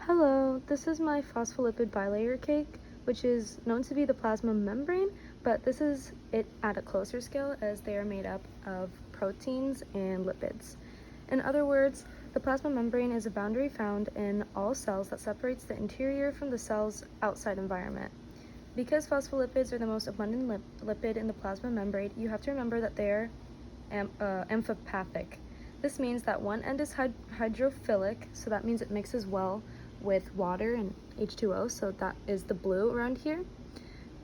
Hello, this is my phospholipid bilayer cake, which is known to be the plasma membrane, but this is it at a closer scale as they are made up of proteins and lipids. In other words, the plasma membrane is a boundary found in all cells that separates the interior from the cell's outside environment. Because phospholipids are the most abundant lipid in the plasma membrane, you have to remember that they're amphipathic. This means that one end is hydrophilic, so that means it mixes well with water and H2O, so that is the blue around here.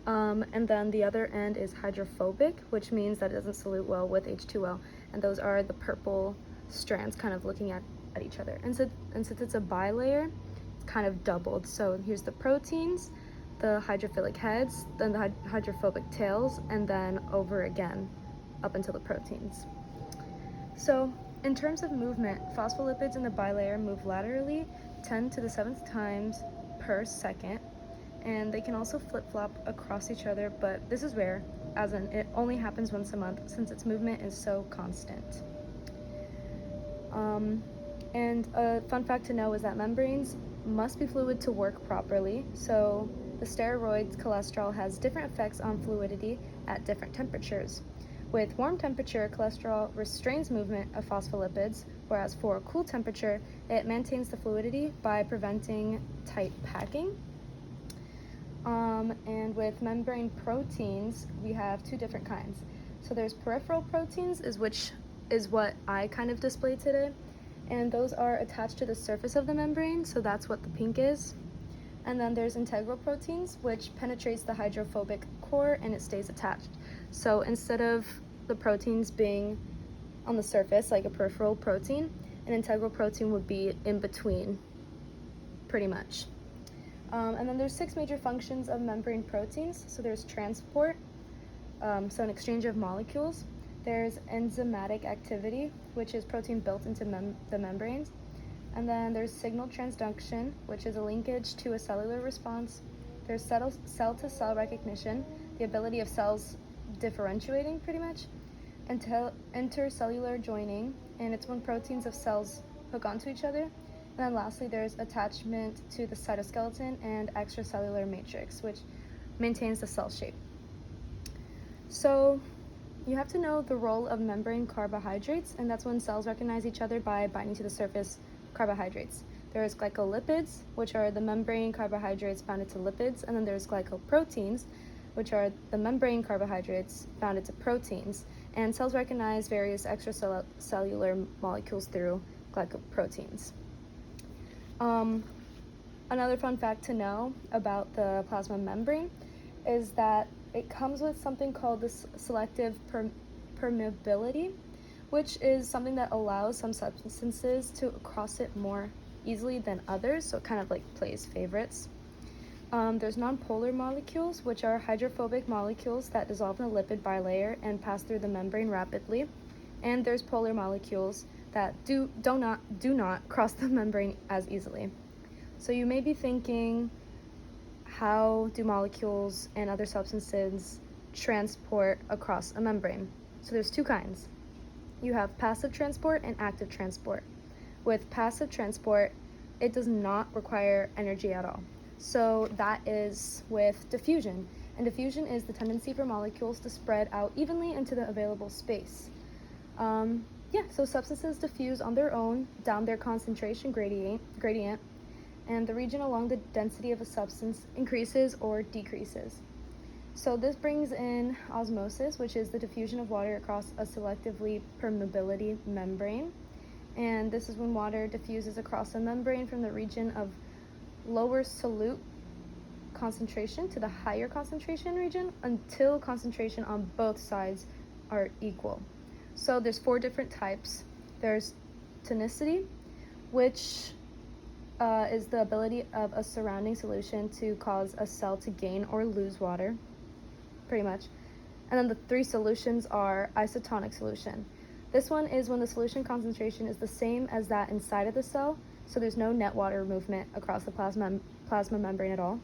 And then the other end is hydrophobic, which means that it doesn't solute well with H2O, and those are the purple strands kind of looking at each other. And since it's a bilayer, it's kind of doubled. So here's the proteins, the hydrophilic heads, then the hydrophobic tails, and then over again up until the proteins. So in terms of movement, phospholipids in the bilayer move laterally 10 to the 7th times per second, and they can also flip-flop across each other, but this is rare, as in it only happens once a month since its movement is so constant. And a fun fact to know is that membranes must be fluid to work properly, so the steroids cholesterol has different effects on fluidity at different temperatures. With warm temperature, cholesterol restrains movement of phospholipids, whereas for a cool temperature, it maintains the fluidity by preventing tight packing. And with membrane proteins, we have two different kinds. So there's peripheral proteins, which is what I kind of displayed today, and those are attached to the surface of the membrane, so that's what the pink is. And then there's integral proteins, which penetrates the hydrophobic core and it stays attached. So instead of the proteins being on the surface, like a peripheral protein, an integral protein would be in between, pretty much. And then there's 6 major functions of membrane proteins. So there's transport, so an exchange of molecules. There's enzymatic activity, which is protein built into the membranes. And then there's signal transduction, which is a linkage to a cellular response. There's cell-to-cell recognition, the ability of cells differentiating pretty much. Intercellular joining, and it's when proteins of cells hook onto each other. And then lastly, there's attachment to the cytoskeleton and extracellular matrix, which maintains the cell shape. So you have to know the role of membrane carbohydrates, and that's when cells recognize each other by binding to the surface carbohydrates. There's glycolipids, which are the membrane carbohydrates bounded to lipids, and then there's glycoproteins, which are the membrane carbohydrates bounded to proteins. And cells recognize various extracellular molecules through glycoproteins. Another fun fact to know about the plasma membrane is that it comes with something called the selective permeability, which is something that allows some substances to cross it more easily than others, so it kind of like plays favorites. There's nonpolar molecules, which are hydrophobic molecules that dissolve in the lipid bilayer and pass through the membrane rapidly. And there's polar molecules that do not cross the membrane as easily. So you may be thinking, how do molecules and other substances transport across a membrane? So there's 2 kinds. You have passive transport and active transport. With passive transport, it does not require energy at all. So that is with diffusion. And diffusion is the tendency for molecules to spread out evenly into the available space. So substances diffuse on their own down their concentration gradient, and the region along the density of a substance increases or decreases. So this brings in osmosis, which is the diffusion of water across a selectively permeability membrane. And this is when water diffuses across a membrane from the region of lower solute concentration to the higher concentration region until concentration on both sides are equal. So there's 4 different types. There's tonicity, which is the ability of a surrounding solution to cause a cell to gain or lose water, pretty much. And then the 3 solutions are isotonic solution. This one is when the solution concentration is the same as that inside of the cell, so there's no net water movement across the plasma membrane at all.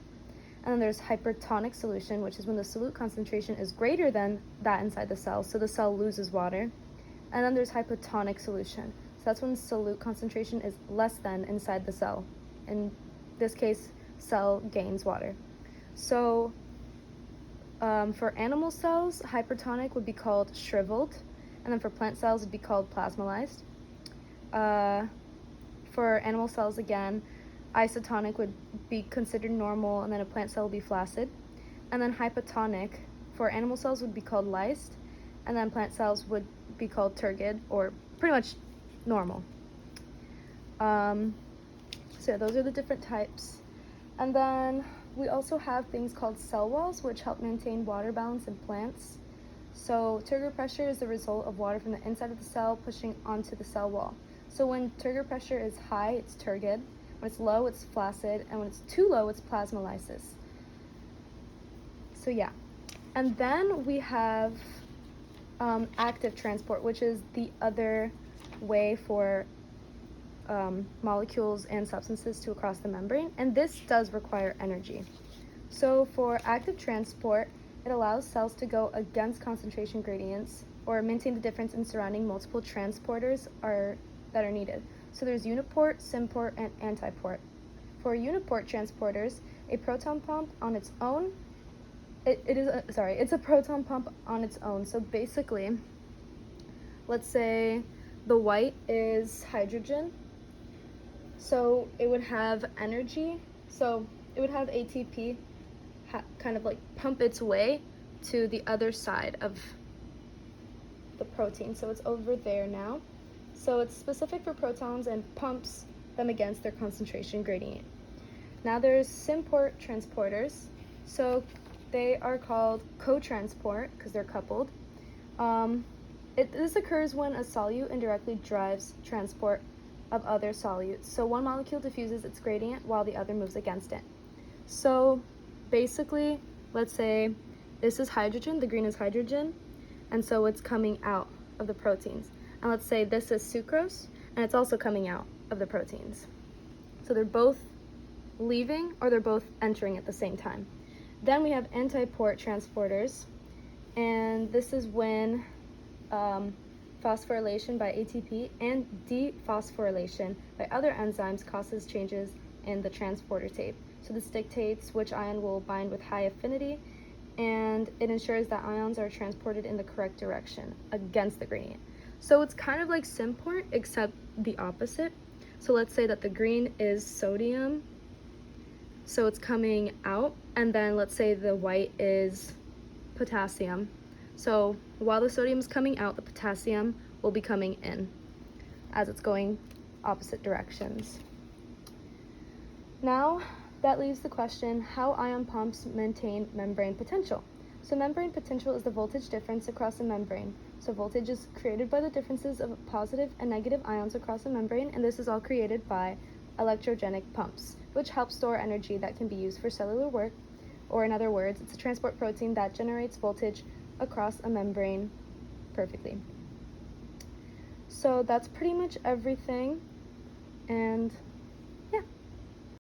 And then there's hypertonic solution, which is when the solute concentration is greater than that inside the cell, so the cell loses water. And then there's hypotonic solution. So that's when solute concentration is less than inside the cell, and this case, cell gains water. So for animal cells, hypertonic would be called shriveled, and then for plant cells, it'd be called plasmolyzed. For animal cells, again, isotonic would be considered normal, and then a plant cell would be flaccid. And then hypotonic for animal cells would be called lysed, and then plant cells would be called turgid, or pretty much normal. So yeah, those are the different types. And then we also have things called cell walls, which help maintain water balance in plants. So turgor pressure is the result of water from the inside of the cell pushing onto the cell wall. So when turgor pressure is high, it's turgid. When it's low, it's flaccid. And when it's too low, it's plasmolysis. So yeah. And then we have active transport, which is the other way for molecules and substances to cross the membrane, and this does require energy. So for active transport, it allows cells to go against concentration gradients or maintain the difference in surrounding multiple transporters that are needed. So there's uniport, symport, and antiport. For uniport transporters, a proton pump on its own, it's a proton pump on its own. So basically, let's say the white is hydrogen, so it would have energy, so it would have ATP kind of like pump its way to the other side of the protein. So it's over there now. So it's specific for protons and pumps them against their concentration gradient. Now there's symport transporters. So they are called cotransport because they're coupled. This occurs when a solute indirectly drives transport of other solutes. So one molecule diffuses its gradient while the other moves against it. So basically, let's say this is hydrogen, the green is hydrogen, and so it's coming out of the proteins. And let's say this is sucrose, and it's also coming out of the proteins. So they're both leaving or they're both entering at the same time. Then we have antiport transporters, and this is when phosphorylation by ATP and dephosphorylation by other enzymes causes changes in the transporter tape. So this dictates which ion will bind with high affinity, and it ensures that ions are transported in the correct direction against the gradient. So it's kind of like symport, except the opposite. So let's say that the green is sodium, so it's coming out, and then let's say the white is potassium. So while the sodium is coming out, the potassium will be coming in as it's going opposite directions. Now, that leaves the question, how ion pumps maintain membrane potential. So membrane potential is the voltage difference across a membrane. So voltage is created by the differences of positive and negative ions across a membrane, and this is all created by electrogenic pumps, which help store energy that can be used for cellular work, or in other words, it's a transport protein that generates voltage across a membrane perfectly. So that's pretty much everything, and